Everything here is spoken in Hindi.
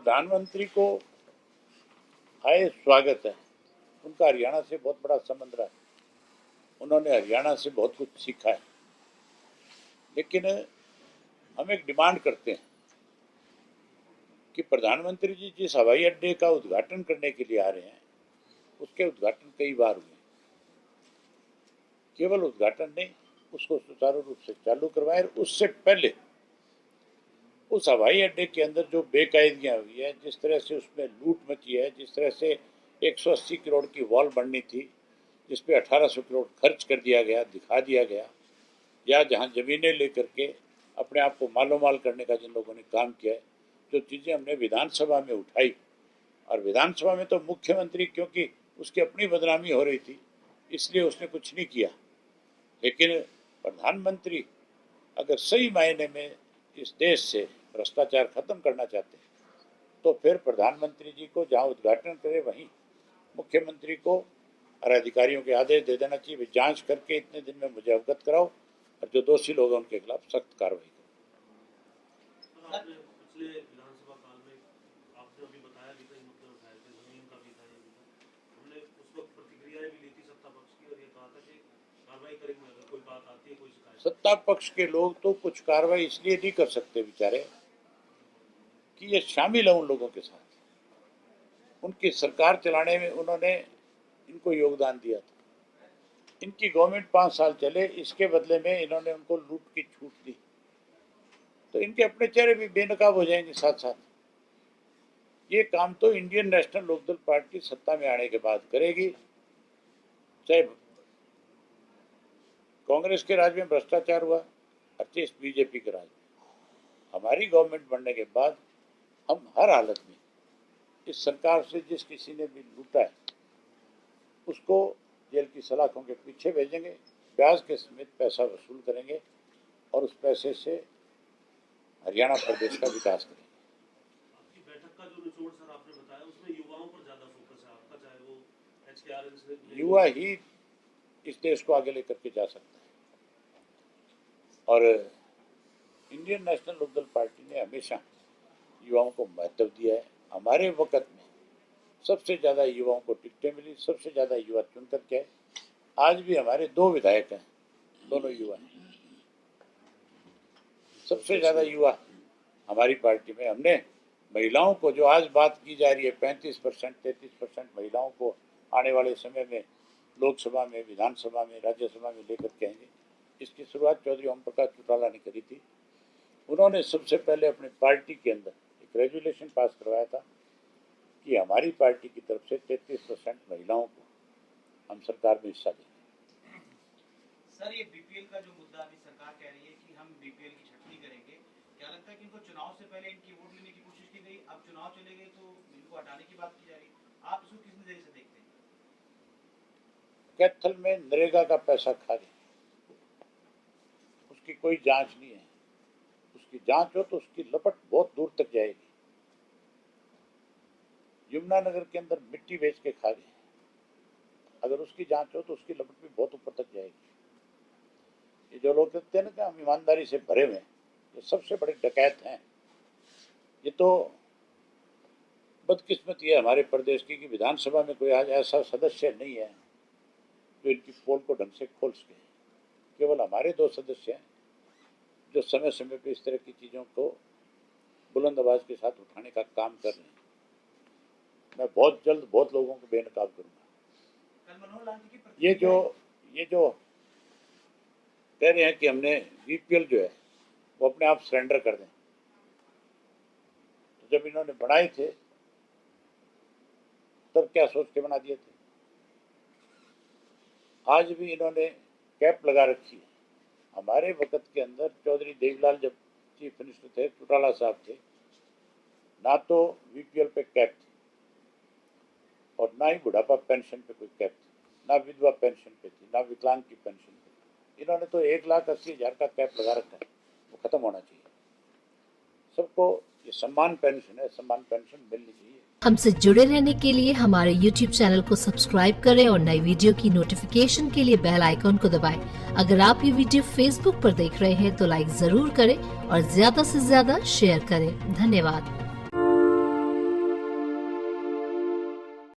प्रधानमंत्री को आए स्वागत है। उनका हरियाणा से बहुत बड़ा संबंध रहा है, उन्होंने हरियाणा से बहुत कुछ सीखा है। लेकिन हम एक डिमांड करते हैं कि प्रधानमंत्री जी जिस हवाई अड्डे का उद्घाटन करने के लिए आ रहे हैं, उसके उद्घाटन कई बार हुए, केवल उद्घाटन नहीं, उसको सुचारू रूप से चालू करवाएं। उससे पहले उस हवाई अड्डे के अंदर जो बेकायदगियां हुई है, जिस तरह से उसमें लूट मची है, जिस तरह से 180 करोड़ की वॉल बननी थी, जिसपे 1800 करोड़ खर्च कर दिया गया, दिखा दिया गया, या जहां जमीनें लेकर के अपने आप को मालोमाल करने का जिन लोगों ने काम किया है, जो चीज़ें हमने विधानसभा में उठाई, और विधानसभा में तो मुख्यमंत्री, क्योंकि उसकी अपनी बदनामी हो रही थी, इसलिए उसने कुछ नहीं किया। लेकिन प्रधानमंत्री अगर सही मायने में इस देश से भ्रष्टाचार खत्म करना चाहते हैं, तो फिर प्रधानमंत्री जी को जहां उद्घाटन करे वहीं मुख्यमंत्री को और अधिकारियों के आदेश दे देना चाहिए, जांच करके इतने दिन में मुझे अवगत कराओ, और जो दोषी लोग हैं उनके खिलाफ सख्त कार्रवाई करो। पिछले विधानसभा काल में आपने अभी बताया कि कई मुद्दे उठाए थे, जमीन का भी था, ये भी था, हमने उस वक्त प्रतिक्रियाएं भी ली थी सत्ता पक्ष की, और ये कहा था कि कार्रवाई करेंगे अगर कोई बात आती है, कोई शिकायत। सत्ता पक्ष के लोग तो कुछ कार्रवाई इसलिए नहीं कर सकते बेचारे कि ये शामिल है उन लोगों के साथ, उनकी सरकार चलाने में उन्होंने इनको योगदान दिया था। इनकी गवर्नमेंट 5 साल चले, इसके बदले में इन्होंने उनको लूट की छूट दी, तो इनके अपने चेहरे भी बेनकाब हो जाएंगे साथ साथ। ये काम तो इंडियन नेशनल लोकदल पार्टी सत्ता में आने के बाद करेगी। चाहे कांग्रेस के राज में भ्रष्टाचार हुआ, अच्छे बीजेपी के राज में, हमारी गवर्नमेंट बनने के बाद हम हर हालत में इस सरकार से जिस किसी ने भी लूटा है उसको जेल की सलाखों के पीछे भेजेंगे, ब्याज के समेत पैसा वसूल करेंगे, और उस पैसे से हरियाणा प्रदेश का विकास करेंगे। आपकी बैठक का जो निचोड़ सर आपने बताया, उसमें युवाओं पर ज्यादा फोकस है आपका, चाहे वो HKRN से। युवा ही इस देश को आगे लेकर के जा सकता है, और इंडियन नेशनल लोकदल पार्टी ने हमेशा युवाओं को महत्व दिया है। हमारे वक्त में सबसे ज़्यादा युवाओं को टिकटें मिली, सबसे ज़्यादा युवा चुन करके आए। आज भी हमारे 2 विधायक हैं, दोनों युवा हैं। सबसे ज़्यादा युवा हमारी पार्टी में। हमने महिलाओं को, जो आज बात की जा रही है 35%, 33% महिलाओं को आने वाले समय में लोकसभा में, विधानसभा में, राज्यसभा में लेकर के आएंगे, इसकी शुरुआत चौधरी ओम प्रकाश चौटाला ने करी थी। उन्होंने सबसे पहले अपनी पार्टी के अंदर एक रेजुलेशन पास करवाया था कि हमारी पार्टी की तरफ से 33% महिलाओं को हम सरकार में हिस्सा देंगे। सर, ये बीपीएल का जो मुद्दा अभी सरकार कह रही है कि हम बीपीएल की छटनी करेंगे, क्या लगता है कि इनको चुनाव से पहले इनकी वोट लेने की कोशिश की गई, अब चुनाव चले गए तो इनको हटाने की बात की जा रही है? आप इसको किस नजरिए से देखते हैं? कैथल में नरेगा का पैसा खा गए, उसकी कोई जांच नहीं है। उसकी जांच हो तो उसकी लपट बहुत दूर तक जाएगी। यमुनानगर के अंदर मिट्टी बेच के खा गए, अगर उसकी जांच हो तो उसकी लपट भी बहुत ऊपर तक जाएगी। ये जो लोग कहते हैं ना कि हम ईमानदारी से भरे हुए हैं, ये सबसे बड़े डकैत हैं। ये तो बदकिस्मती है हमारे प्रदेश की कि विधानसभा में कोई आज ऐसा सदस्य नहीं है जो इनकी पोल को ढंग से खोल सके। केवल हमारे 2 सदस्य हैं जो समय समय पर इस तरह की चीज़ों को बुलंद आवाज के साथ उठाने का काम कर रहे हैं। मैं बहुत जल्द बहुत लोगों को बेनकाब करूंगा। ये जो कह रहे हैं कि हमने बीपीएल जो है वो अपने आप सरेंडर कर दें, तो जब इन्होंने बनाए थे तब क्या सोच के बना दिए थे? आज भी इन्होंने कैप लगा रखी है। हमारे वक्त के अंदर चौधरी देवीलाल जब चीफ मिनिस्टर थे, चौटाला साहब थे, ना तो बीपीएल पे कैप थी और ना ही बुढ़ापा पेंशन पे कोई कैप थी, ना विधवा पेंशन पे थी, ना विकलांग की पेंशन पे। इन्होंने तो 1,80,000 का कैप लगा रखा है, वो खत्म होना चाहिए। सबको ये सम्मान पेंशन है, सम्मान पेंशन मिलनी चाहिए। हमसे जुड़े रहने के लिए हमारे YouTube चैनल को सब्सक्राइब करें और नई वीडियो की नोटिफिकेशन के लिए बेल आइकॉन को दबाएं। अगर आप ये वीडियो Facebook पर देख रहे हैं तो लाइक जरूर करें और ज्यादा से ज्यादा शेयर करें। धन्यवाद।